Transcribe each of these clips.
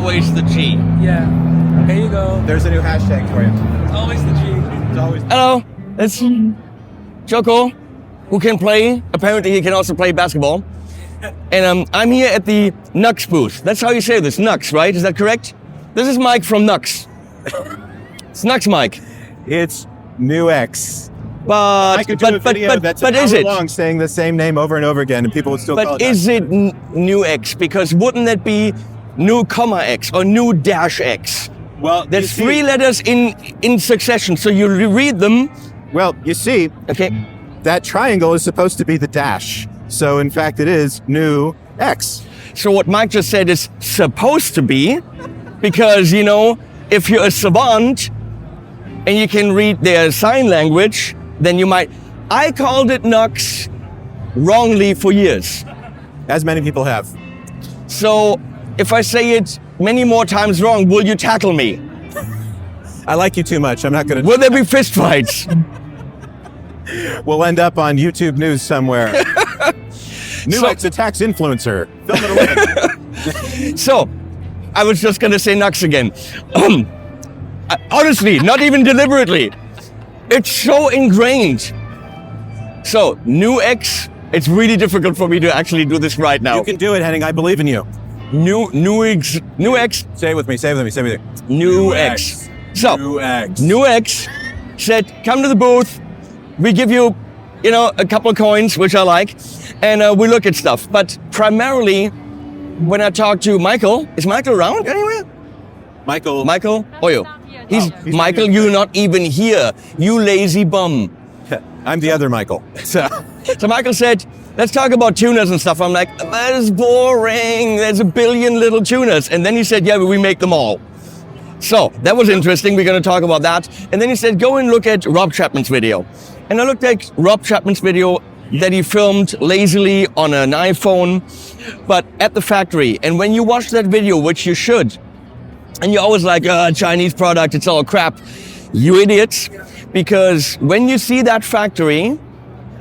always the G. Yeah. Here you go. There's a new hashtag for you. It's always the G. It's always. Hello, it's Joko, who can play. Apparently, he can also play basketball. And I'm here at the Nux booth. That's how you say this, Nux, right? Is that correct? This is Mike from Nux. It's Nux Mike. It's New X. But I could do a video that's an is hour it? long saying the same name over and over again, and people would still call But it is it New X? Because wouldn't that be New comma X or New dash X? Well, There's three letters in succession, so you read them. Well, you see, Okay. that triangle is supposed to be the dash. So in fact, it is New X. So what Mike just said is supposed to be, because, you know, if you're a savant and you can read their sign language, then you might. I called it Nux wrongly for years. As many people have. So if I say it many more times wrong, will you tackle me? I like you too much. I'm not going to. Will there be fistfights? We'll end up on YouTube News somewhere. New X attacks influencer. Film it away. So, I was just gonna say Nux again. Honestly, not even deliberately. It's so ingrained. So, New X, it's really difficult for me to actually do this right now. You can do it, Henning. I believe in you. New X, Say it with me. Say it with me. Say it with me. New X. So, New X. New X said, come to the booth. We give you, you know, a couple of coins, which I like, and we look at stuff. But primarily, when I talk to Michael, is Michael around anywhere? Michael. Oyo. He's Michael, you're not even here. You lazy bum. I'm the other Michael. So Michael said, let's talk about tuners and stuff. I'm like, that is boring. There's a billion little tuners. And then he said, yeah, but we make them all. So that was interesting. We're going to talk about that. And then he said, go and look at Rob Chapman's video. And I looked at Rob Chapman's video that he filmed lazily on an iPhone, but at the factory. And when you watch that video, which you should, and you're always like, Chinese product, it's all crap. You idiots. Because when you see that factory,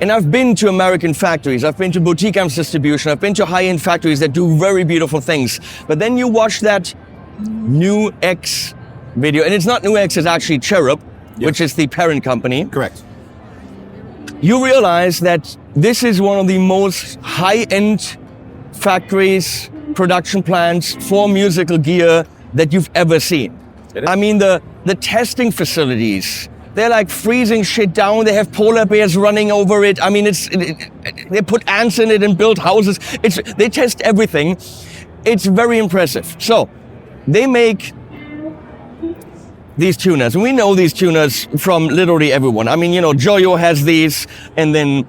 and I've been to American factories, I've been to boutique amps distribution, I've been to high-end factories that do very beautiful things. But then you watch that New X video, and it's not New X, it's actually Cherub, which is the parent company. correct. You realize that this is one of the most high-end factories, production plants for musical gear that you've ever seen. I mean, the testing facilities, they're like freezing shit down. They have polar bears running over it. I mean, they put ants in it and build houses. They test everything. It's very impressive. So they make these tuners, and we know these tuners from literally everyone. I mean, you know, Joyo has these, and then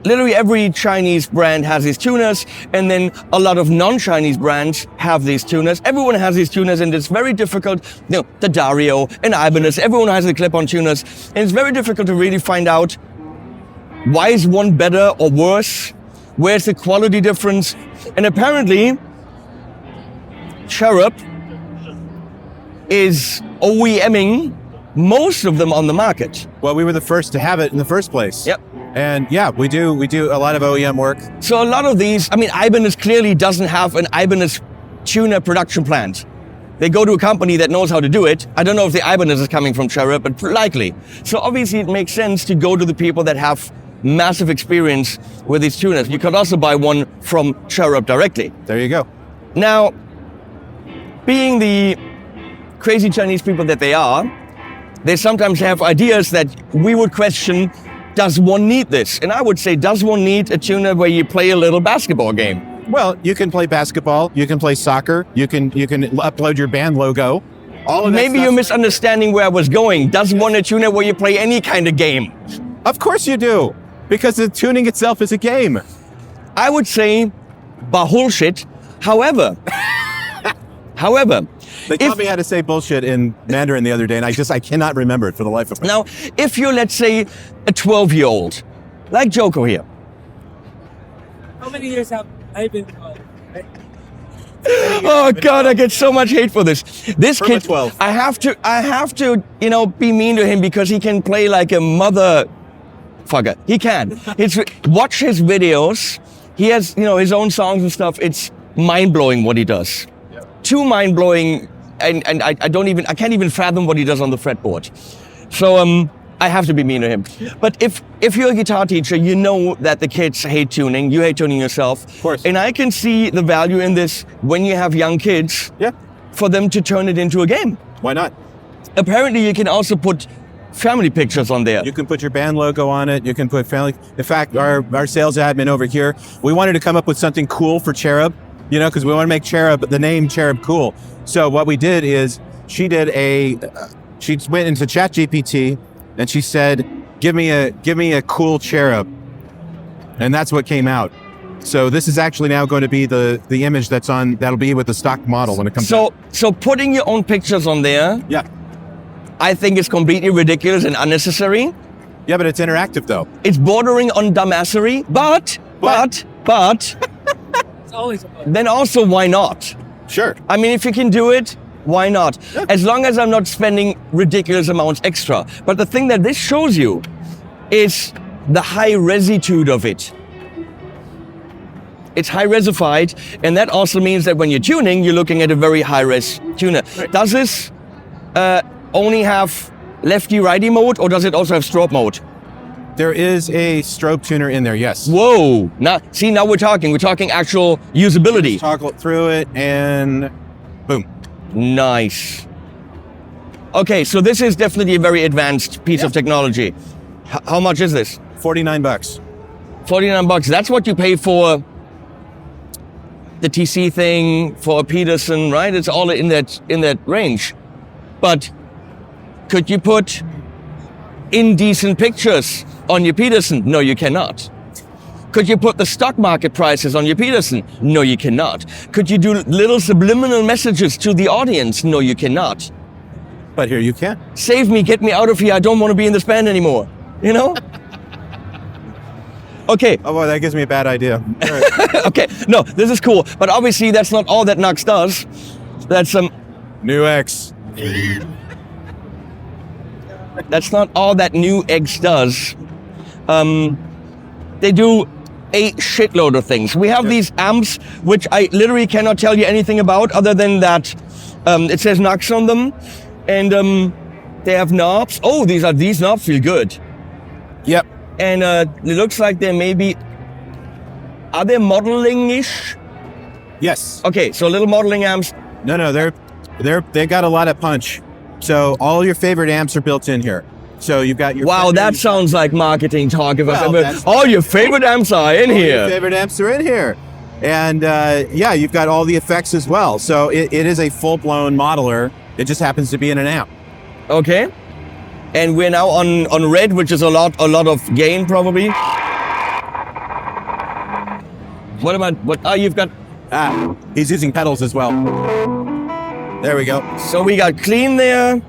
literally every Chinese brand has these tuners, and then a lot of non-Chinese brands have these tuners. Everyone has these tuners, and it's very difficult. You know, the Dario and Ibanez, everyone has the clip-on tuners, and it's very difficult to really find out why is one better or worse, where's the quality difference, and apparently Cherub is OEMing most of them on the market. Well, we were the first to have it in the first place. Yep. And yeah, we do a lot of OEM work. So a lot of these, I mean, Ibanez clearly doesn't have an Ibanez tuner production plant. They go to a company that knows how to do it. I don't know if the Ibanez is coming from Cherub, but likely. So obviously it makes sense to go to the people that have massive experience with these tuners. You could also buy one from Cherub directly. There you go. Now, being the crazy Chinese people that they are, they sometimes have ideas that we would question, does one need this? And I would say, does one need a tuner where you play a little basketball game? Well, you can play basketball, you can play soccer, you can upload your band logo. All of that Maybe stuff. you're misunderstanding where I was going. Does one a tuner where you play any kind of game? Of course you do, because the tuning itself is a game. I would say, bullshit. However, They taught me how to say bullshit in Mandarin the other day, and I cannot remember it for the life of me. now, if you're, let's say, a 12-year-old, like Joko here, How many years have I been called? oh God, I get so much hate for this. This Perma kid, 12. I have to, you know, be mean to him because he can play like a motherfucker. He can. Watch his videos. He has, you know, his own songs and stuff. It's mind-blowing what he does. too mind-blowing, and I can't even fathom what he does on the fretboard. So I have to be mean to him. But if you're a guitar teacher, you know that the kids hate tuning. You hate tuning yourself. Of course. And I can see the value in this when you have young kids. Yeah. For them to turn it into a game. Why not? Apparently, you can also put family pictures on there. You can put your band logo on it. You can put family. In fact, our sales admin over here, we wanted to come up with something cool for Cherub, because we want to make the name Cherub cool. So what we did is she went into ChatGPT and she said, give me a cool cherub. And that's what came out. So this is actually now going to be the image that'll be with the stock model when it comes out. So putting your own pictures on there, yeah, I think is completely ridiculous and unnecessary. Yeah, but it's interactive though. It's bordering on dumbassery, but It's always a then also why not? Sure. I mean, if you can do it, why not? Yeah. As long as I'm not spending ridiculous amounts extra. But the thing that this shows you is the high resitude of it. It's high resified, and that also means that when you're tuning, you're looking at a very high res tuner. Right. Does this only have lefty-righty mode, or does it also have strobe mode? There is a strobe tuner in there, yes. Whoa! Now we're talking. We're talking actual usability. Toggle through it and boom. Nice. Okay, so this is definitely a very advanced piece of technology. How much is this? $49. $49. That's what you pay for the TC thing, for a Peterson, right? It's all in that range. But could you put indecent pictures on your Peterson? No, you cannot. Could you put the stock market prices on your Peterson? No, you cannot. Could you do little subliminal messages to the audience? No, you cannot. But here you can. Save me, get me out of here. I don't want to be in this band anymore. You know? Okay. Oh, boy, that gives me a bad idea. All right. Okay. No, this is cool. But obviously, that's not all that Nux does. That's New X. That's not all that New X does. They do a shitload of things. We have these amps, which I literally cannot tell you anything about other than that it says Nux on them. And they have knobs. Oh, these knobs feel good. Yep. And it looks like they may be, are they modeling-ish? Yes. Okay, so little modeling amps. No, they got a lot of punch. So all your favorite amps are built in here. So you've got your... Wow, that sounds like marketing talk. If I've ever, that's- all your favorite amps are in Your here. favorite amps are in here. And yeah, you've got all the effects as well. So it is a full-blown modeler. It just happens to be in an amp. Okay. And we're now on red, which is a lot of gain probably. You've got... He's using pedals as well. There we go. So we got clean there.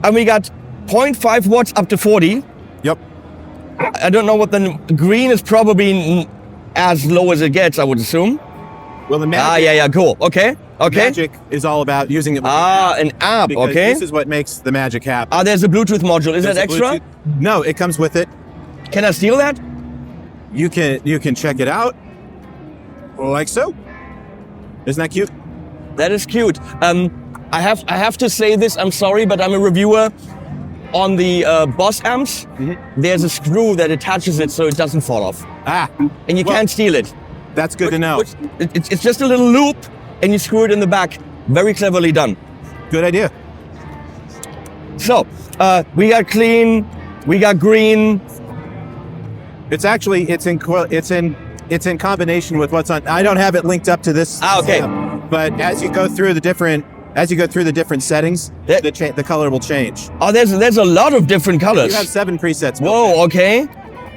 And we got 0.5 watts up to 40. Yep. I don't know what the green is, probably as low as it gets, I would assume. Well, the magic, Yeah, cool. Okay. magic is all about using it with An app, because okay. this is what makes the magic happen. There's a Bluetooth module. Is that There's a extra? Bluetooth- No, it comes with it. Can I steal that? You can check it out like so. Isn't that cute? That is cute. I have to say this. I'm sorry, but I'm a reviewer. On the Boss amps, there's a screw that attaches it so it doesn't fall off, and you well, can't steal it. That's good to know. It's just a little loop, and you screw it in the back. Very cleverly done. Good idea. So we got clean, we got green. It's actually it's in combination with what's on. I don't have it linked up to this. Okay. But as you go through the different settings, the color will change. Oh, there's a lot of different colors. You have 7 presets. built in. Whoa, okay.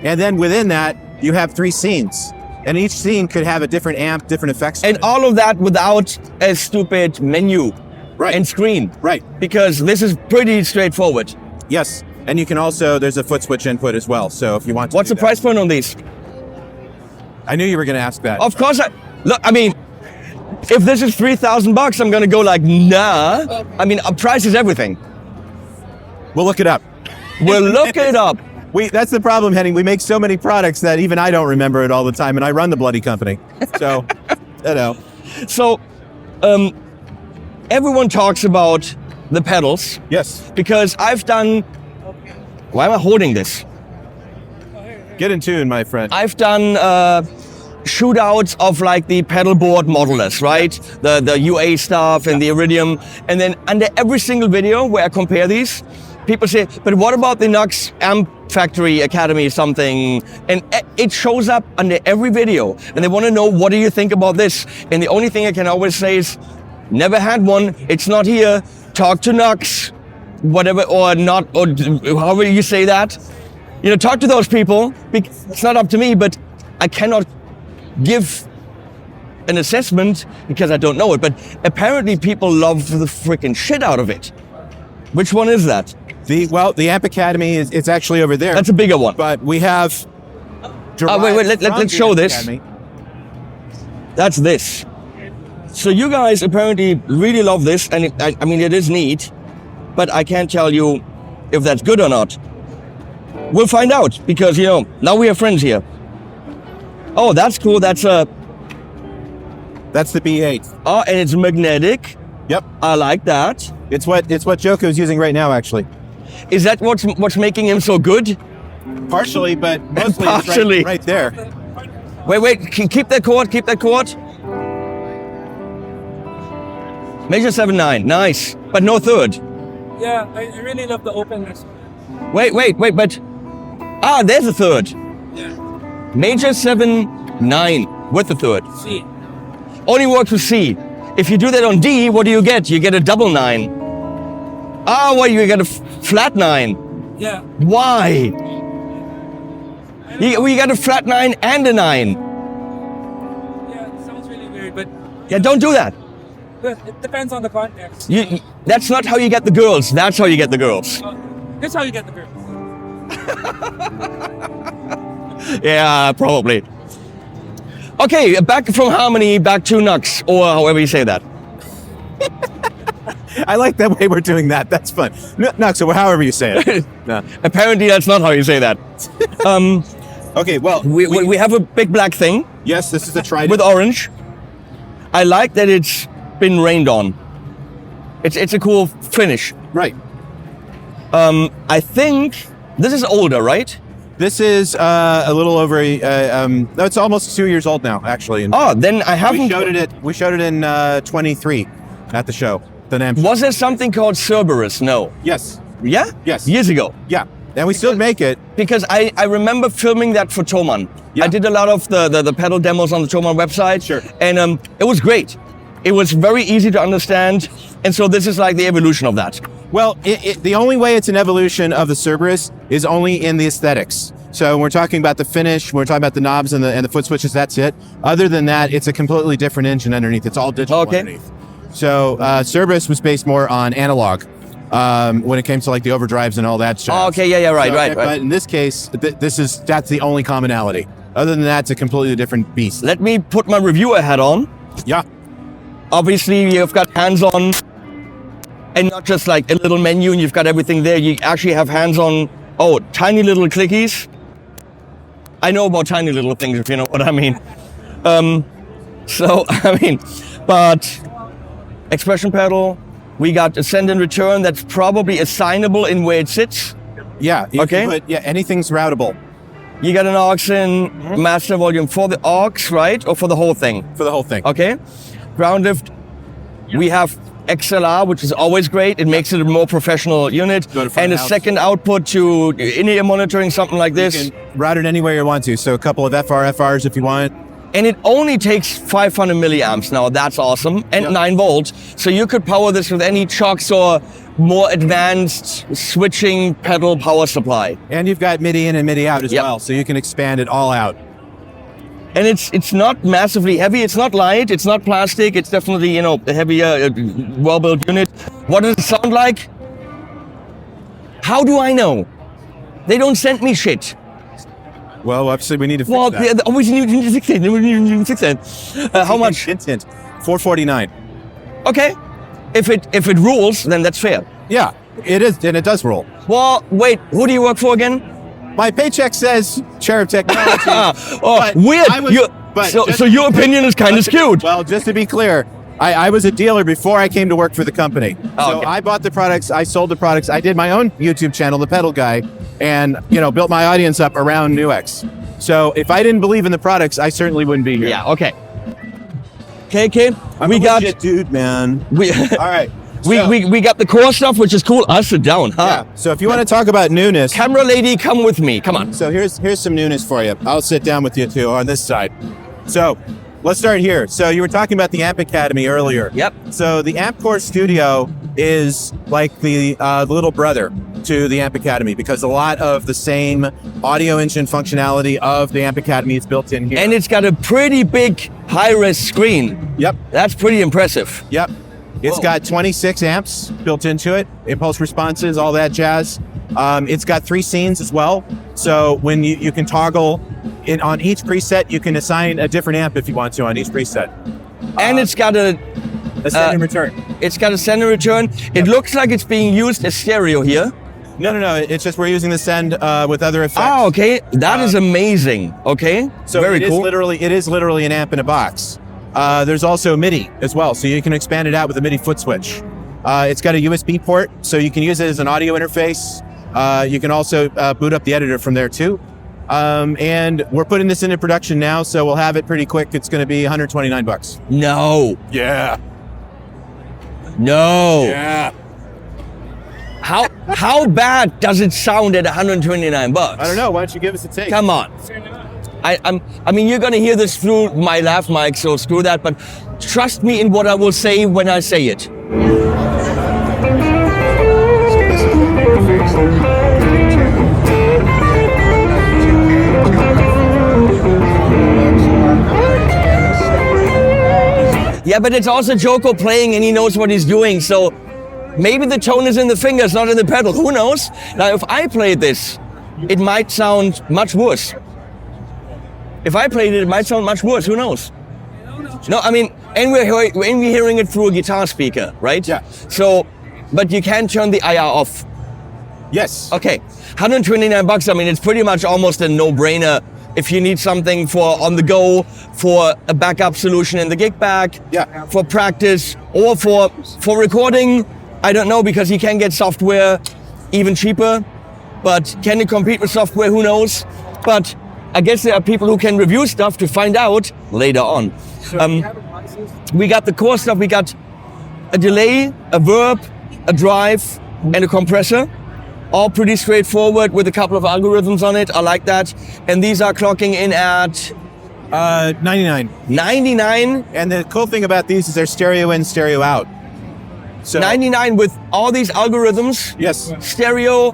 And then within that, you have 3 scenes. And each scene could have a different amp, different effects. And all of that without a stupid menu Right. and screen. Right. Because this is pretty straightforward. Yes. And you can also, there's a foot switch input as well. So if you want to What's do the that. price point on these? I knew you were going to ask that. Of course, I mean, if this is $3,000, I'm gonna go like, nah. I mean, price is everything. We'll look it up. We'll look it up. That's the problem, Henning. We make so many products that even I don't remember it all the time, and I run the bloody company. So, you know. So, everyone talks about the pedals Yes. because I've done. Why am I holding this? Get in tune, my friend. I've done shootouts of like the pedal board modelers, right? The UA stuff and the Iridium. And then under every single video where I compare these, people say, but what about the Knox Amp Factory Academy something? And it shows up under every video. And they want to know, what do you think about this? And the only thing I can always say is, never had one, it's not here, talk to Knox, whatever, or not, or however you say that. You know, talk to those people. It's not up to me, but I cannot give an assessment because I don't know it. But apparently people love the freaking shit out of it. Which one is that? The Amp Academy it's actually over there. That's a bigger one. But we have. Wait, let's show this. Academy. That's this. So you guys apparently really love this, and I mean, it is neat, but I can't tell you if that's good or not. We'll find out, because, you know, now we are friends here. Oh, that's cool. That's the B8. Oh, and it's magnetic. Yep. I like that. It's what Joko's using right now, actually. Is that what's making him so good? Partially, but mostly Partially. It's right there. Wait, keep that chord, Major 7/9, nice, but no third. Yeah, I really love the openness. Wait, but there's a third. Yeah. Major 7/9 with the third. C. Only works with C. If you do that on D, what do you get? You get a double 9. Well, you get a flat 9. Yeah. Why? You got a flat 9 and a 9. Yeah, it sounds really weird, but Yeah, don't do that. it depends on the context. That's not how you get the girls. That's how you get the girls. That's how you get the girls. Yeah, probably. Okay, back from harmony, back to Knox, or however you say that. I like that way we're doing that. That's fun. Knox, or however you say it. No. Apparently, that's not how you say that. Okay, well, We have a big black thing yes, this is a Trident. with orange. I like that it's been rained on. It's a cool finish. Right. I think this is older, right? This is a little over. No, it's almost 2 years old now, actually. And Oh, then I haven't. we showed it in 23 at the show. The NAMM. Was there something called Cerberus? No. Yes. Yeah? Yes. Years ago. Yeah. And we still make it. Because I remember filming that for Thomann. Yeah. I did a lot of the pedal demos on the Thomann website. Sure. And it was great. It was very easy to understand. And so this is like the evolution of that. Well, the only way it's an evolution of the Cerberus is only in the aesthetics. So when we're talking about the finish, when we're talking about the knobs and the foot switches, that's it. Other than that, it's a completely different engine underneath. It's all digital underneath. So Cerberus was based more on analog when it came to like the overdrives and all that stuff. Oh, okay, yeah, right. But in this case, that's the only commonality. Other than that, it's a completely different beast. Let me put my reviewer hat on. Yeah. Obviously, you've got hands-on and not just like a little menu and you've got everything there. You actually have hands-on, tiny little clickies. I know about tiny little things, if you know what I mean. But expression pedal, we got a send and return that's probably assignable in where it sits. Yeah. Okay. Anything's routable. You got an aux in master volume for the aux, right? Or for the whole thing? For the whole thing. Okay. Ground lift, we have XLR, which is always great. It makes it a more professional unit. Go to front And a house. second output to in-ear monitoring, something like this. You can route it anywhere you want to. So a couple of FRs if you want. And it only takes 500 milliamps. Now that's awesome. And 9 volts. So you could power this with any chocks or more advanced switching pedal power supply. And you've got MIDI in and MIDI out as Yep. well. So you can expand it all out. And it's not massively heavy. It's not light. It's not plastic. It's definitely, a heavier, well-built unit. What does it sound like? How do I know? They don't send me shit. Well, obviously we need to fix Well, that. they always need to fix it. How much? Hint, hint. $449. Okay. If it rules, then that's fair. Yeah, it is, and it does roll. Well, wait. Who do you work for again? My paycheck says Cherub Technology. Weird. So your opinion is kind of skewed. Well, just to be clear, I was a dealer before I came to work for the company. Oh, So okay. I bought the products, I sold the products, I did my own YouTube channel, The Pedal Guy, and built my audience up around Nuix. So if I didn't believe in the products, I certainly wouldn't be here. Yeah, okay. Okay, I'm we a got legit dude, man. we, All right. we got the core stuff, which is cool. I'll sit down, huh? Yeah. So if you want to talk about newness, Camera lady, come with me. Come on. so here's some newness for you. I'll sit down with you too on this side. So let's start here. So you were talking about the Amp Academy earlier. Yep. So the Amp Core Studio is like the little brother to the Amp Academy because a lot of the same audio engine functionality of the Amp Academy is built in here. And it's got a pretty big high-res screen. Yep. That's pretty impressive. Yep. It's Whoa. got 26 amps built into it, impulse responses, all that jazz. It's got 3 scenes as well. So when you can toggle it on each preset, you can assign a different amp if you want to on each preset. And it's got a Send and return. It's got a send and return. It looks like it's being used as stereo here. No. It's just we're using the send with other effects. Oh, okay. That is amazing. Okay. So very it is cool. literally an amp in a box. There's also MIDI as well, so you can expand it out with a MIDI foot switch. It's got a USB port, so you can use it as an audio interface. You can also boot up the editor from there too. And we're putting this into production now, so we'll have it pretty quick. It's going to be $129. No. Yeah. No. Yeah. How bad does it sound at 129 bucks? I don't know. Why don't you give us a take? Come on. I mean, you're gonna hear this through my lav mic, so screw that. But trust me in what I will say when I say it. Yeah, but it's also Joko playing, and he knows what he's doing. So maybe the tone is in the fingers, not in the pedal. Who knows? Now, if I played this, it might sound much worse. If I played it, it might sound much worse. Who knows? No, I mean, and we're hearing it through a guitar speaker, right? Yeah. So, but you can turn the IR off. Yes. Okay, 129 bucks. I mean, it's pretty much almost a no-brainer if you need something for on the go, for a backup solution in the gig bag, Yeah. for practice, or for recording. I don't know, because you can get software even cheaper, but can it compete with software? Who knows? But I guess there are people who can review stuff to find out later on. We got the core stuff. We got a delay, a verb, a drive, and a compressor. All pretty straightforward with a couple of algorithms on it. I like that. And these are clocking in at 99. 99. And the cool thing about these is they're stereo in, stereo out. So 99 with all these algorithms. yes. Stereo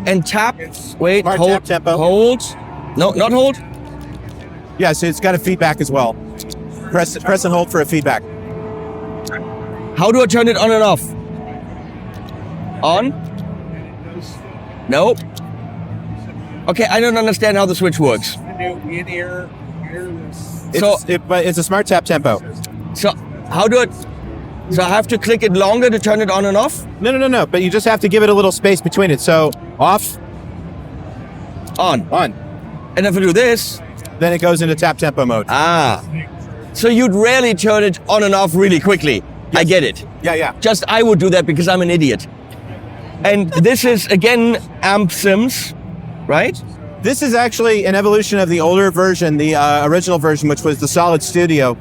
and tap. Wait, Smart hold, tap tempo. hold. No, not hold. Yeah, so it's got a feedback as well. Press and hold for a feedback. How do I turn it on and off? On? No. Okay, I don't understand how the switch works. But it's a smart tap tempo. So how do I? So I have to click it longer to turn it on and off? No. But you just have to give it a little space between it. So off, On. on. And if I do this, Then it goes into tap tempo mode. so you'd rarely turn it on and off really quickly. I get it. Yeah. Just I would do that because I'm an idiot. And this is again Amp Sims, right? This is actually an evolution of the older version, the original version, which was the Solid Studio,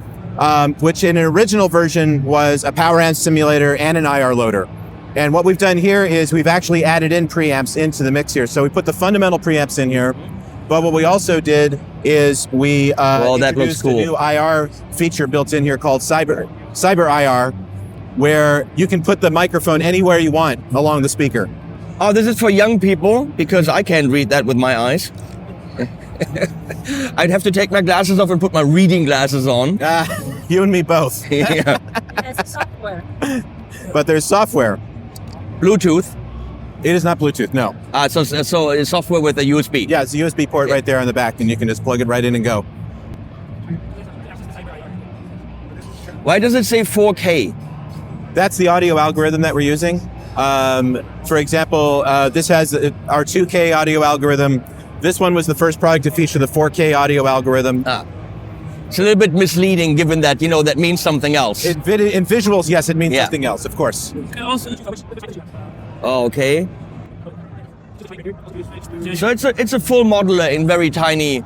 which in an original version was a power amp simulator and an IR loader. And what we've done here is we've actually added in preamps into the mix here. So we put the fundamental preamps in here, but what we also did is we Well, that looks introduced cool. a new IR feature built in here called Cyber IR, where you can put the microphone anywhere you want along the speaker. Oh, this is for young people because I can't read that with my eyes. I'd have to take my glasses off and put my reading glasses on. You and me both. Yeah. That's software. But there's software. Bluetooth. It is not Bluetooth, no. So it's software with a USB. Yeah, it's a USB port right there on the back, and you can just plug it right in and go. Why does it say 4K? That's the audio algorithm that we're using. For example, this has our 2K audio algorithm. This one was the first product to feature the 4K audio algorithm. It's a little bit misleading given that, that means something else. In visuals, yes, it means Yeah. something else, of course. And also, Oh, okay. So it's a full modular in very tiny.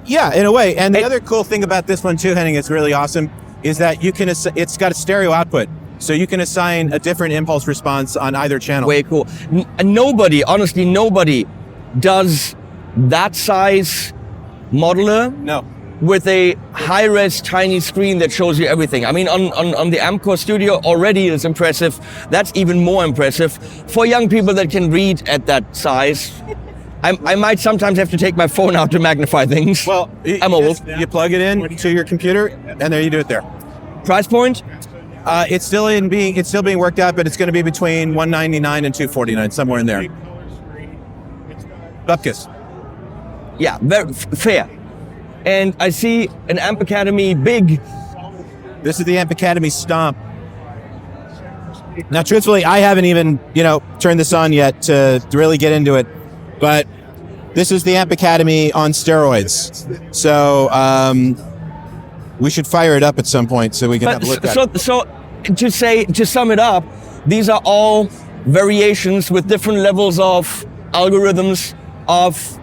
Yeah, in a way. And the It- other cool thing about this one too, Henning, it's really awesome, is that you can, it's got a stereo output. So you can assign a different impulse response on either channel. Way cool. Nobody, honestly, nobody does that size modular No. with a high-res tiny screen that shows you everything. I mean, on the Amcor Studio already is impressive. That's even more impressive. For young people that can read at that size, I might sometimes have to take my phone out to magnify things. Well, I'm old. You plug it in to your computer, and there you do it there. Price point? It's still being worked out, but it's going to be between $199 and $249, somewhere in there. Bupkis. Yeah, very fair. And I see an Amp Academy big. This is the Amp Academy Stomp. Now, truthfully, I haven't even, turned this on yet to really get into it, but this is the Amp Academy on steroids. So, we should fire it up at some point so we can have a look at it. So to sum it up, these are all variations with different levels of algorithms of,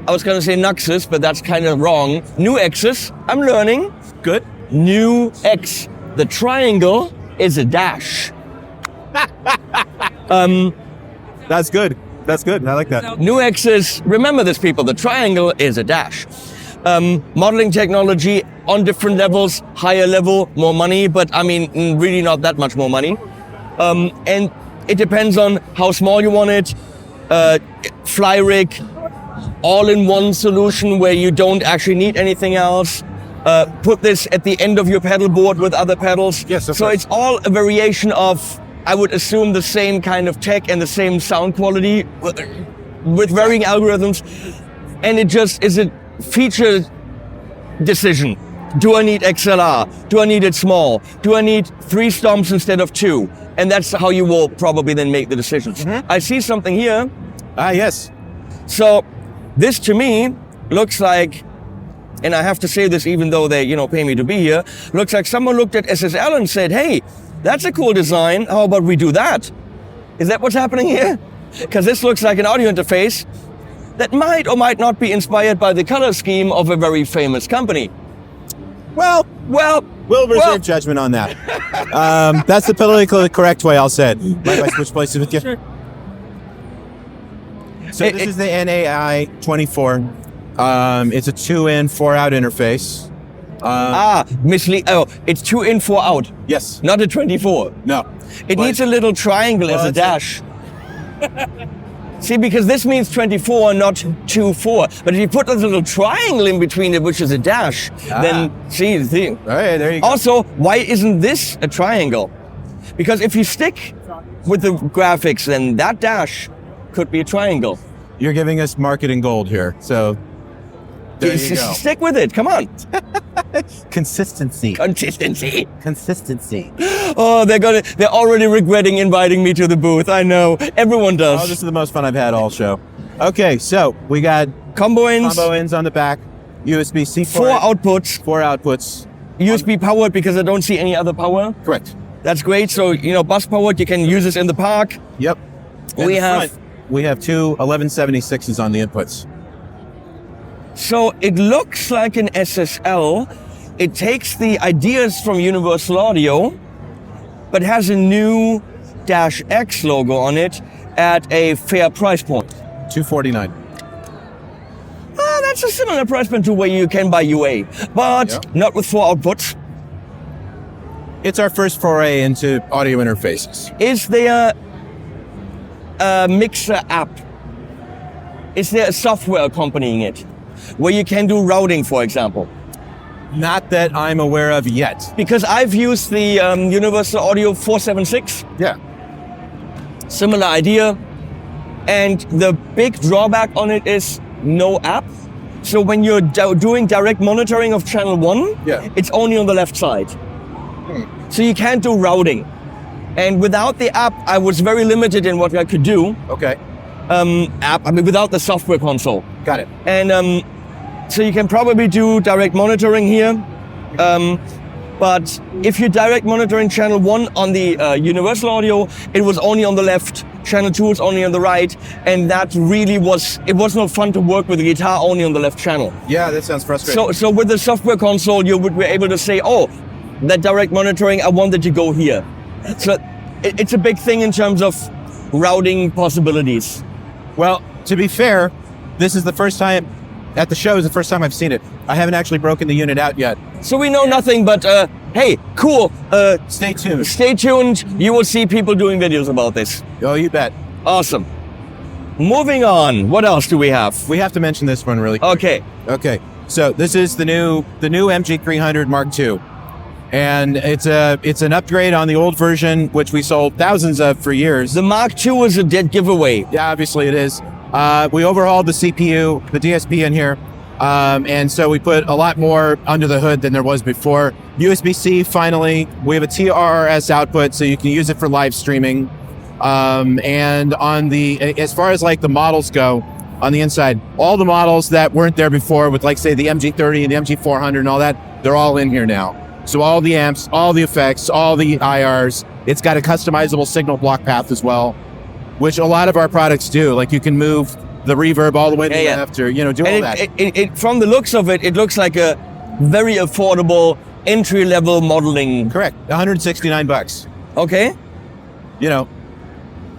I was going to say Nuxus, but that's kind of wrong. New X's, I'm learning. Good. New X. The triangle is a dash. That's good. That's good. I like that. New X's, remember this, people, the triangle is a dash. Modeling technology on different levels, higher level, more money, but I mean, really not that much more money. And it depends on how small you want it. Fly rig, all-in-one solution where you don't actually need anything else. Put this at the end of your pedal board with other pedals. Yes, of so course. it's all a variation of, I would assume, the same kind of tech and the same sound quality with varying algorithms. And it just is a feature decision. Do I need XLR? Do I need it small? Do I need 3 stomps instead of 2? And that's how you will probably then make the decisions. I see something here. Ah, yes. So this to me looks like, and I have to say this even though they, pay me to be here, looks like someone looked at SSL and said, hey, that's a cool design. How about we do that? Is that what's happening here? Because this looks like an audio interface that might or might not be inspired by the color scheme of a very famous company. Well, we'll reserve judgment on that. That's the politically correct way, I'll say it. Mind if I switch places with you? Sure. So this is the NAI 24. It's a 2-in, 4-out interface. It's 2 in, 4 out, Yes. not a 24. No. It But- needs a little triangle as a it's a- dash. See, because this means 24, not 2-4. But if you put a little triangle in between it, which is a dash, then see. All right, there you go. Also, why isn't this a triangle? Because if you stick with the graphics, then that dash could be a triangle. You're giving us marketing gold here, so there you go. Stick with it. Come on. Consistency. Consistency. Consistency. Oh, they're already regretting inviting me to the booth. I know. Everyone Oh, does. this is the most fun I've had all show. Okay, so we got Combo ins, combo ins on the back, USB-C 4 outputs, 4 outputs. USB powered because I don't see any other power. Correct. That's great. So, bus powered, you can use this in the park. Yep. And We the have- front, we have 2 1176s on the inputs. So it looks like an SSL. It takes the ideas from Universal Audio, but has a new -X logo on it at a fair price point. $249. That's a similar price point to where you can buy UA, but Yeah. not with 4 outputs. It's our first foray into audio interfaces. Is there a mixer app? Is there a software accompanying it where you can do routing, for example? Not that I'm aware of yet. Because I've used the Universal Audio 476, Yeah. similar idea, and the big drawback on it is no app. So when you're doing direct monitoring of channel 1, Yeah. it's only on the left side. So you can't do routing. And without the app, I was very limited in what I could do. Okay. Without the software console. Got it. And So you can probably do direct monitoring here. But if you direct monitoring channel 1 on the universal audio, it was only on the left. Channel 2 is only on the right. And that really it was not fun to work with the guitar only on the left channel. Yeah, that sounds frustrating. So with the software console, you would be able to say, oh, that direct monitoring, I wanted to go here. So it's a big thing in terms of routing possibilities. Well, to be fair, this is the first time, at the show is the first time I've seen it. I haven't actually broken the unit out yet. So we know nothing, but hey, cool. Stay tuned. Stay tuned. You will see people doing videos about this. Oh, you bet. Awesome. Moving on. What else do we have? We have to mention this one really quick. Okay. Okay. So this is the new MG300 Mark II. And it's an upgrade on the old version, which we sold thousands of for years. The Mark II is a dead giveaway. Yeah, obviously it is. We overhauled the CPU, the DSP in here. And so we put a lot more under the hood than there was before. USB-C, finally. We have a TRRS output, so you can use it for live streaming. And on as far as like the models go, on the inside, all the models that weren't there before with like say the MG30 and the MG400 and all that, they're all in here now. So all the amps, all the effects, all the IRs, it's got a customizable signal block path as well, which a lot of our products do. Like you can move the reverb all the way to the left or, do all that. From the looks of it, it looks like a very affordable entry-level modeling. Correct. $169. Okay.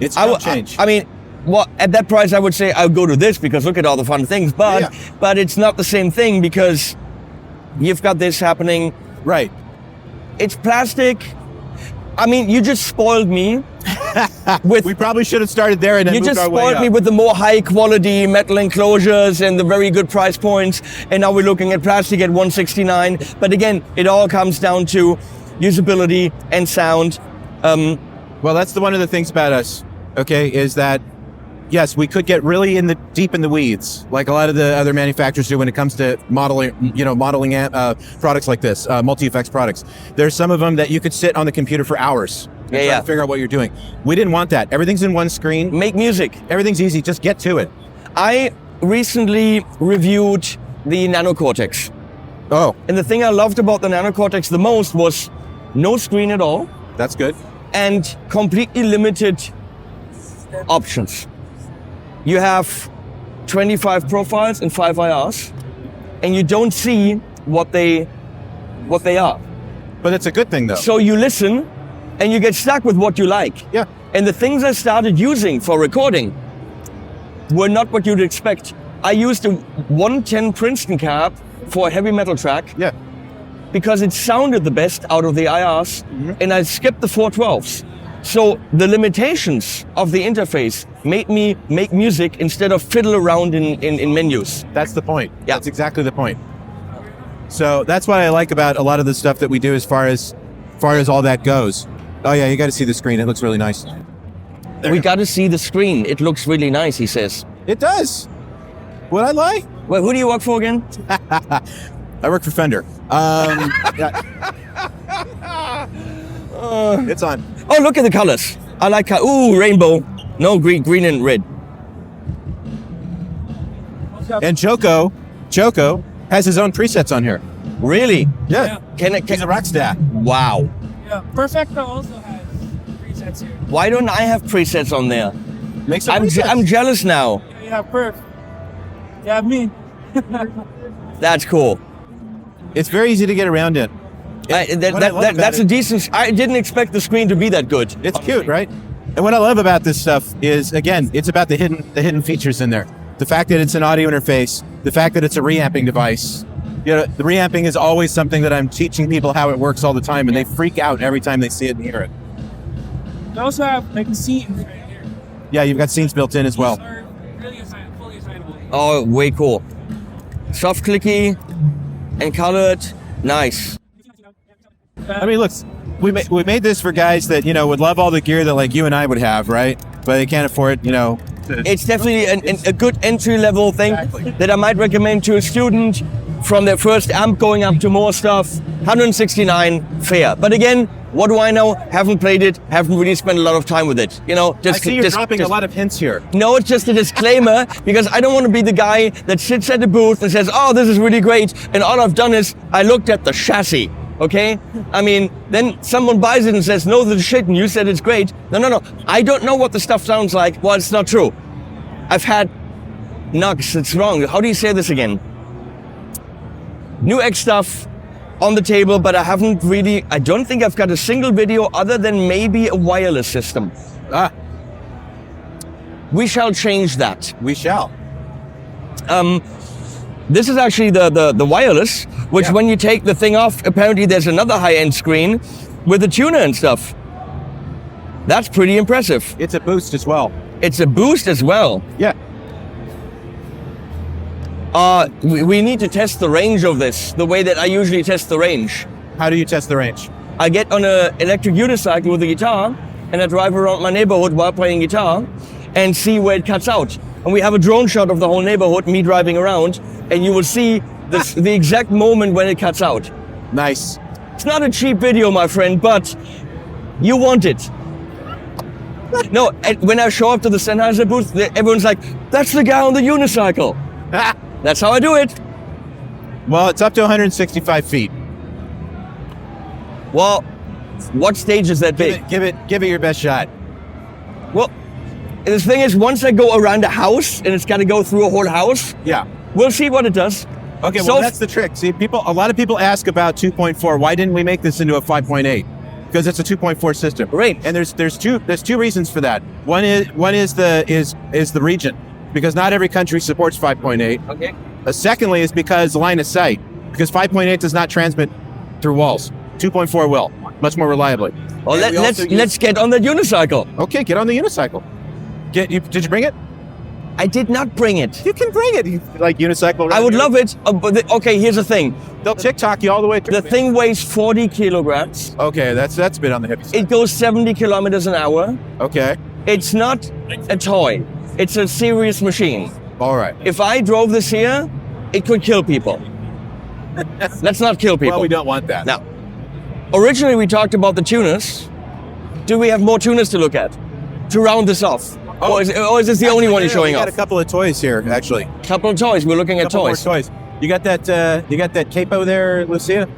It's no change. I mean, well, at that price, I would say I'll go to this because look at all the fun things. But but it's not the same thing because you've got this happening. Right. It's plastic. I mean, you just spoiled me. We probably should have started there and then moved our way up. You just spoiled me with the more high quality metal enclosures and the very good price points. And now we're looking at plastic at $169. But again, it all comes down to usability and sound. Well, that's one of the things about us, okay, is that, yes, we could get really deep in the weeds, like a lot of the other manufacturers do when it comes to modeling products like this, multi-effects products. There's some of them that you could sit on the computer for hours and try to figure out what you're doing. We didn't want that. Everything's in one screen. Make music. Everything's easy. Just get to it. I recently reviewed the Nano Cortex. Oh. And the thing I loved about the Nano Cortex the most was no screen at all. That's good. And completely limited options. You have 25 profiles and 5 IRs, and you don't see what they are. But it's a good thing, though. So you listen, and you get stuck with what you like. Yeah. And the things I started using for recording were not what you'd expect. I used a 110 Princeton cab for a heavy metal track. Yeah. Because it sounded the best out of the IRs, and I skipped the 412s. So the limitations of the interface made me make music instead of fiddle around in menus. That's the point. Yeah. That's exactly the point. So that's what I like about a lot of the stuff that we do as far as all that goes. Oh yeah, you got to see the screen. It looks really nice. We got to see the screen. It looks really nice, he says. It does. Would I lie? Well, who do you work for again? I work for Fender. It's on. Oh, look at the colors. I like ooh, rainbow. No, green and red. And Choco has his own presets on here. Really? Yeah. He's a rock star. Wow. Yeah. Perfecto also has presets here. Why don't I have presets on there? Make some I'm jealous now. Yeah, you have Perf. You have me. That's cool. It's very easy to get around in. That's a decent. I didn't expect the screen to be that good. It's cute, right? And what I love about this stuff is, again, it's about the hidden features in there. The fact that it's an audio interface, the fact that it's a reamping device. The reamping is always something that I'm teaching people how it works all the time, and they freak out every time they see it and hear it. You also have like scenes right here. Yeah, you've got scenes built in as well. These are really fully assignable. Oh, way cool. Soft clicky and colored. Nice. I mean, look, we made this for guys that, would love all the gear that like you and I would have, right? But they can't afford, It's definitely a good entry-level thing that I might recommend to a student from their first amp going up to more stuff. $169 fair. But again, What do I know? Haven't played it, haven't really spent a lot of time with it. You know, I see you're dropping a lot of hints here. No, it's just a disclaimer because I don't want to be the guy that sits at the booth and says, oh, this is really great. And all I've done is I looked at the chassis. Okay? I mean, then someone buys it and says, no, this is shit, and you said it's great. No. I don't know what the stuff sounds like. Well, it's not true. I've had knocks, it's wrong. How do you say this again? New X stuff on the table, but I don't think I've got a single video other than maybe a wireless system. We shall change that. We shall. This is actually the wireless, which when you take the thing off, apparently there's another high-end screen with a tuner and stuff. That's pretty impressive. It's a boost as well. It's a boost as well. Yeah. We need to test the range of this, the way that I usually test the range. How do you test the range? I get on an electric unicycle with a guitar, and I drive around my neighborhood while playing guitar and see where it cuts out. And we have a drone shot of the whole neighborhood, me driving around, and you will see the exact moment when it cuts out. Nice. It's not a cheap video, my friend, but you want it. No, when I show up to the Sennheiser booth, everyone's like, that's the guy on the unicycle. That's how I do it. Well, it's up to 165 feet. Well, what stage is that big? Give it your best shot. Well, the thing is, once I go around a house and it's got to go through a whole house, Yeah. we'll see what it does. Okay, So- well, that's the trick. See, a lot of people ask about 2.4. Why didn't we make this into a 5.8? Because it's a 2.4 system. Right. And there's two reasons for that. One is the region, because not every country supports 5.8. Okay. Secondly is because line of sight, because 5.8 does not transmit through walls. 2.4 will, much more reliably. Well, And we also let's get on that unicycle. Okay, get on the unicycle. Did you bring it? I did not bring it. You can bring it. You like unicycle. I would love it. Okay, here's the thing. They'll TikTok you all the way through. The thing weighs 40 kilograms. Okay, that's a bit on the heavy side. It goes 70 kilometers an hour. Okay, It's not a toy. It's a serious machine. all right. If I drove this here, it could kill people. Let's not kill people. Well, we don't want that. Now, originally we talked about the tuners. Do we have more tuners to look at to round this off? Or is this the only one you're showing we off? got a couple of toys here, actually. Couple of toys. We're looking at Couple more toys. toys. You got that? You got that capo there, Lucia?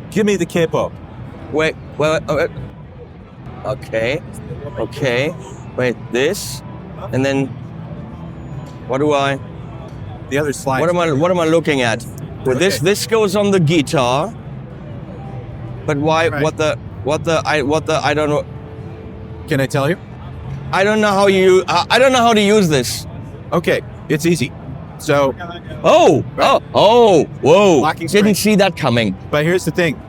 Give me the capo. Wait. Okay. Wait, this, and then what do I? The other slide. What am I looking at? Well, Okay. this goes on the guitar. But why? Right. What the? I don't know. Can I tell you? I don't know how you. I don't know how to use this. Okay, it's easy. So, Oh! Whoa! Locking Didn't spring. see that coming. but here's the thing.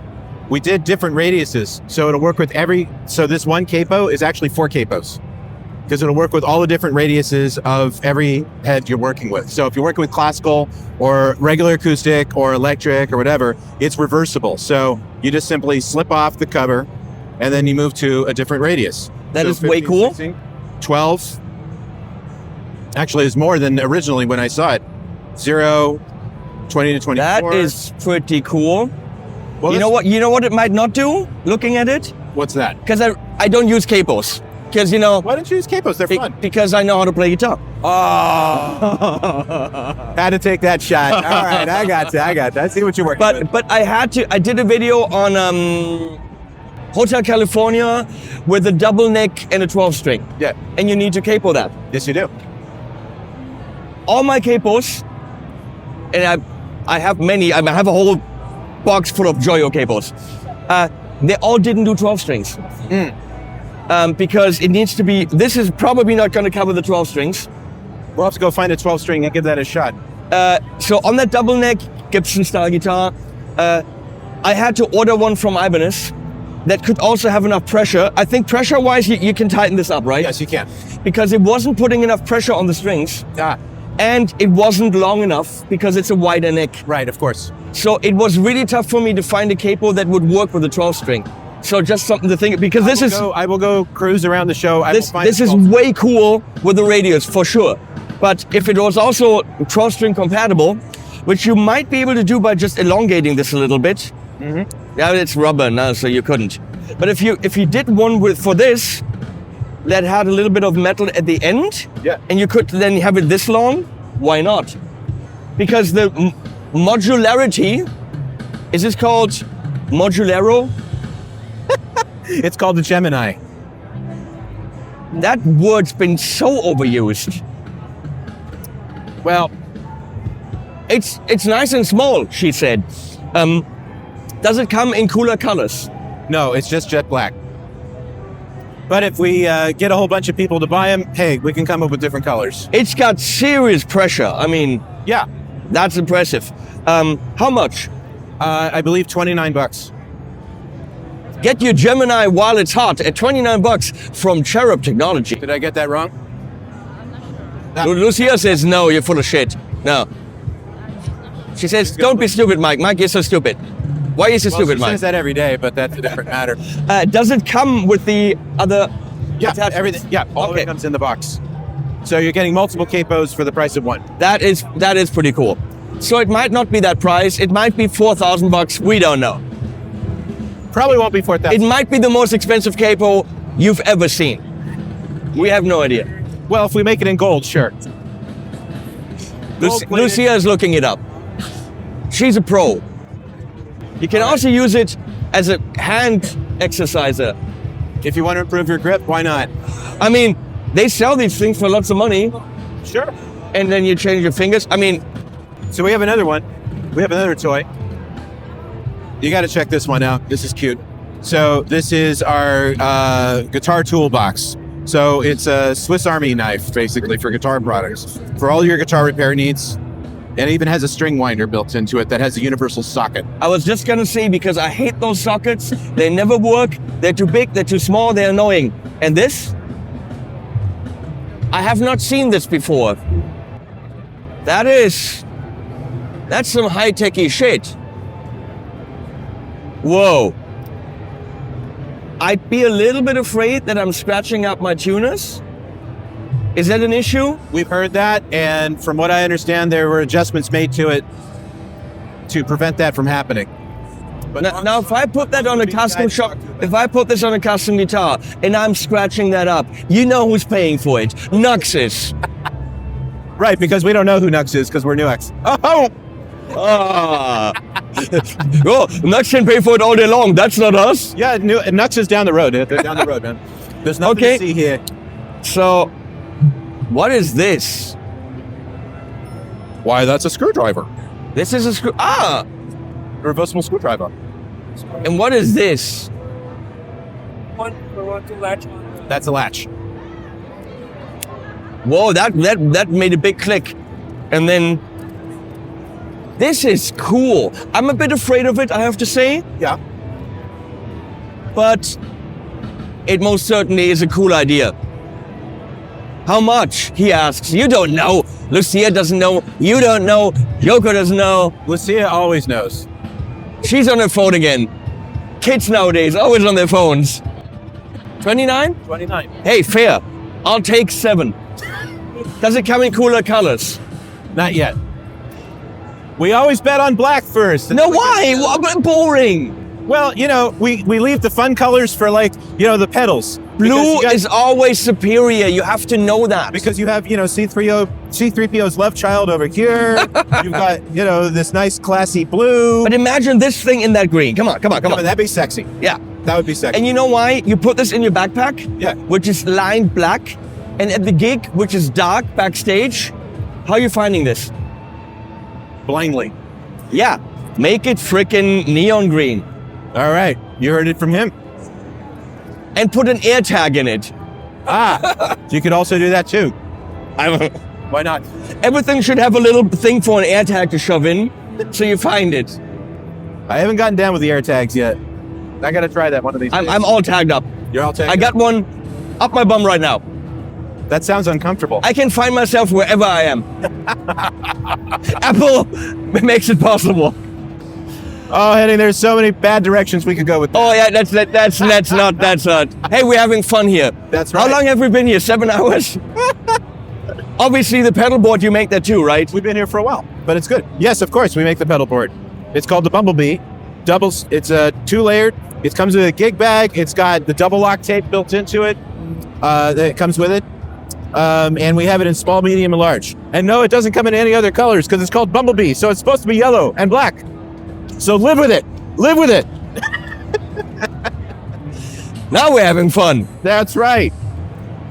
We did different radiuses, so it'll work with so this one capo is actually 4 capos. Because it'll work with all the different radiuses of every head you're working with. So if you're working with classical or regular acoustic or electric or whatever, it's reversible. So you just simply slip off the cover and then you move to a different radius. That So is way 15, cool. 16, 12. Actually, it's more than originally when I saw it. 0, 20 to 24. That is pretty cool. Well, You know what? You know what it might not do? Looking at it, What's that? because I don't use capos. Because Why don't you use capos? They're fun. because I know how to play guitar. Oh, had to take that shot. All right, I got you. I see what you're working with. But I did a video on Hotel California with a double neck and a 12 string. Yeah, And you need to capo that. yes, you do. All my capos, and I have many, I have a whole box full of Joyo capos. They all didn't do 12 strings. Because it needs to be, this is probably not going to cover the 12 strings. We'll have to go find a 12 string and give that a shot. So on that double neck Gibson style guitar, I had to order one from Ibanez that could also have enough pressure. I think pressure wise, you can tighten this up, right? Yes, you can. Because it wasn't putting enough pressure on the strings, Ah, and it wasn't long enough because it's a wider neck. right, of course. So it was really tough for me to find a capo that would work with a 12 string. So just something to think, because I will go cruise around the show. this is way cool with the radius for sure. But if it was also 12 string compatible, which you might be able to do by just elongating this a little bit. Yeah, it's rubber now, so you couldn't. But if you did one for this that had a little bit of metal at the end, Yeah. and you could then have it this long, why not? Because the modularity, is this called modularo? It's called the Gemini. That word's been so overused. Well, It's nice and small, she said. Does it come in cooler colors? no, it's just jet black. But if we get a whole bunch of people to buy them, hey, we can come up with different colors. It's got serious pressure. I mean, Yeah. that's impressive. How much? I believe $29. Get your Gemini while it's hot at $29 from Cherub Technology. Did I get that wrong? Lucia says, no, you're full of shit. No. She says, don't be stupid, Mike. Mike, you're so stupid. Why are you so stupid, She Mike? says that every day, but that's a different matter. Does it come with the other Yeah, attachments? everything. Yeah, all of Okay. it comes in the box. So you're getting multiple capos for the price of one. That is pretty cool. So it might not be that price. It might be $4,000. We don't know. Probably won't be It 4,000. might be the most expensive capo you've ever seen. We have no idea. Well, if we make it in gold, sure. Gold-plated. Lucia is looking it up. She's a pro. You can also use it as a hand exerciser. If you want to improve your grip, why not? I mean, they sell these things for lots of money, Sure. and then you change your fingers. I mean, So we have another one. We have another toy. You got to check this one out. This is cute. So this is our guitar toolbox. So it's a Swiss Army knife, basically, for guitar products. For all your guitar repair needs. And it even has a string winder built into it that has a universal socket. I was just gonna say, because I hate those sockets. They never work. They're too big, they're too small, they're annoying. And this? I have not seen this before. That's some high-techy shit. Whoa. I'd be a little bit afraid that I'm scratching up my tuners. Is that an issue? We've heard that, and from what I understand, there were adjustments made to it to prevent that from happening. But Now, if I put that on a custom shop, if I put this on a custom guitar and I'm scratching that up, you know who's paying for it? Nuxus. Right, because we don't know who Nux is because we're Nux. Oh! Ah. Oh, Nux can pay for it all day long. That's not us. Yeah, Nux is down the road. They're down the road, man. There's nothing Okay. to see here. So, what is this? Why, that's a screwdriver. This is a screw. Ah! Reversible screwdriver. And what is this? One to latch on. That's a latch. Whoa, that made a big click. And then this is cool. I'm a bit afraid of it, I have to say, Yeah. but it most certainly is a cool idea. How much? He asks. You don't know. Lucia doesn't know. You don't know. Yoko doesn't know. Lucia always knows. She's on her phone again. Kids nowadays, always on their phones. 29? 29. Hey, fair. I'll take 7. Does it come in cooler colors? Not yet. We always bet on black first. No, why? What, boring. Well, you know, we leave the fun colors for, like, you know, the pedals. Blue is always superior. You have to know that. Because you have, you know, C3PO's love child over here. You've got, you know, this nice classy blue. But imagine this thing in that green. Come on. That'd be sexy. Yeah. That would be sexy. And you know why? You put this in your backpack, Yeah. which is lined black, and at the gig, which is dark backstage, how are you finding this? Blindly. Yeah, make it frickin' neon green. All right. You heard it from him. And put an air tag in it. You could also do that too. Why not? Everything should have a little thing for an air tag to shove in, so you find it. I haven't gotten down with the air tags yet. I got to try that one of these days. I'm all tagged up. You're all tagged I got one up my bum right now. That sounds uncomfortable. I can find myself wherever I am. Apple makes it possible. Oh, Henning, there's so many bad directions we could go with that. Oh yeah, that's not. Hey, we're having fun here. That's How right. long have we been here? 7 hours? Obviously the pedal board, you make that too, right? We've been here for a while, but it's good. Yes, of course, we make the pedal board. It's called the Bumblebee. Doubles. It's a 2-layered It comes with a gig bag. It's got the double lock tape built into it. That comes with it. And we have it in small, medium, and large. And no, it doesn't come in any other colors because it's called Bumblebee. So it's supposed to be yellow and black. So live with it. Live with it. Now we're having fun. That's right.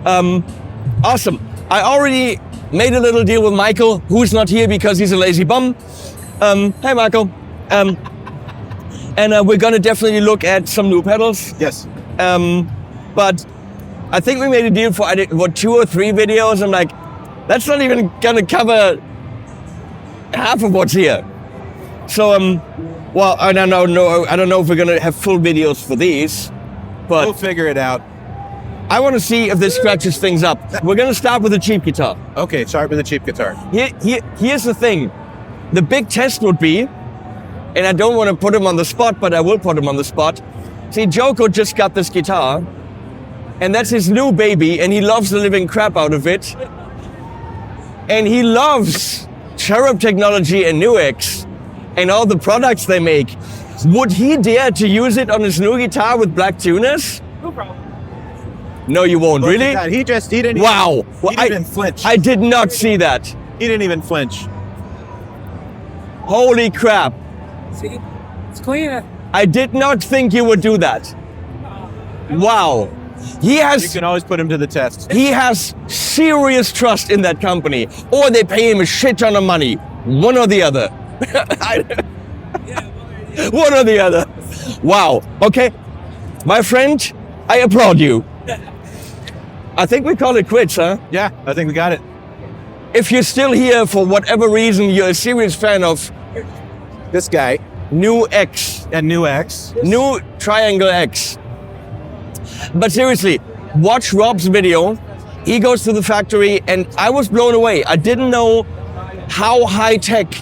Awesome. I already made a little deal with Michael, who's not here because he's a lazy bum. Hey, Michael. And we're gonna definitely look at some new pedals. Yes. But I think we made a deal for 2 or 3 videos. I'm like, that's not even gonna cover half of what's here. So well, I don't know if we're gonna have full videos for these, but We'll figure it out. I want to see if this scratches things up. We're gonna start with a cheap guitar. Okay, start with a cheap guitar. Here's the thing. The big test would be, and I don't want to put him on the spot, but I will put him on the spot. See, Joko just got this guitar, and that's his new baby, and he loves the living crap out of it. And he loves Cherub Technology and NUX and all the products they make. Would he dare to use it on his new guitar with black tuners? No problem. No, you won't. Look Really? at that. He didn't. Wow. He didn't even flinch. I did not see that. He didn't even flinch. Holy crap. See, it's clean. I did not think you would do that. Wow. He You has can always put him to the test. he has serious trust in that company, or they pay him a shit ton of money. One or the other. One or the other. Wow. Okay. My friend, I applaud you. I think we call it quits, huh? Yeah, I think we got it. If you're still here for whatever reason, you're a serious fan of This guy New X, and New X. New Triangle X. But seriously, watch Rob's video. He goes to the factory and I was blown away. I didn't know how high tech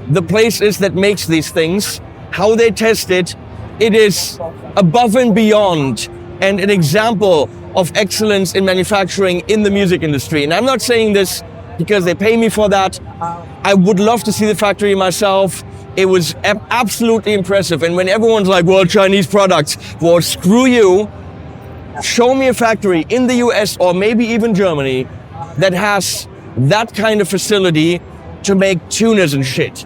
the place is that makes these things, how they test it. It is above and beyond and an example of excellence in manufacturing in the music industry. And I'm not saying this because they pay me for that. I would love to see the factory myself. It was absolutely impressive. And when everyone's like, well, Chinese products, well, screw you. Show me a factory in the US or maybe even Germany that has that kind of facility to make tuners and shit.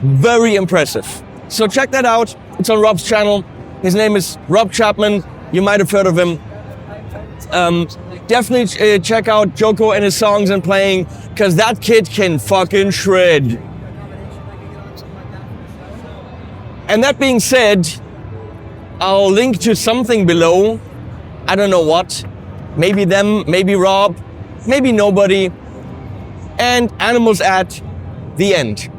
Very impressive. So check that out. It's on Rob's channel. His name is Rob Chapman. You might have heard of him. Definitely check out Joko and his songs and playing, because that kid can fucking shred. And that being said, I'll link to something below. I don't know what. Maybe them, maybe Rob, maybe nobody. And Animals at the end.